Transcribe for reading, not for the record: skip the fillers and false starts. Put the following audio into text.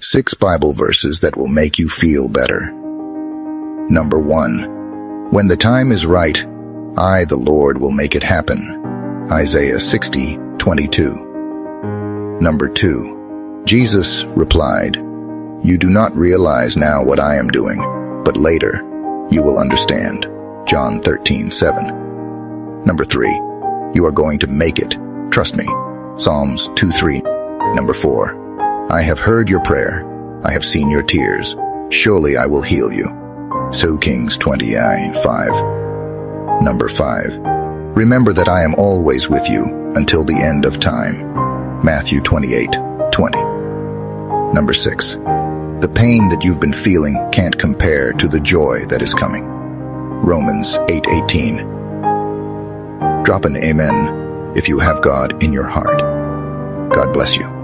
6 Bible verses that will make you feel better. Number 1. When the time is right, I, the Lord, will make it happen. Isaiah 60:22. Number 2. Jesus replied, You do not realize now what I am doing, but later you will understand. John 13:7. Number 3. You are going to make it. Trust me. Psalms 2:3. Number 4. I have heard your prayer. I have seen your tears. Surely I will heal you. 2 Kings 20:5. Number 5. Remember that I am always with you until the end of time. Matthew 28:20. Number 6. The pain that you've been feeling can't compare to the joy that is coming. Romans 8:18. Drop an amen if you have God in your heart. God bless you.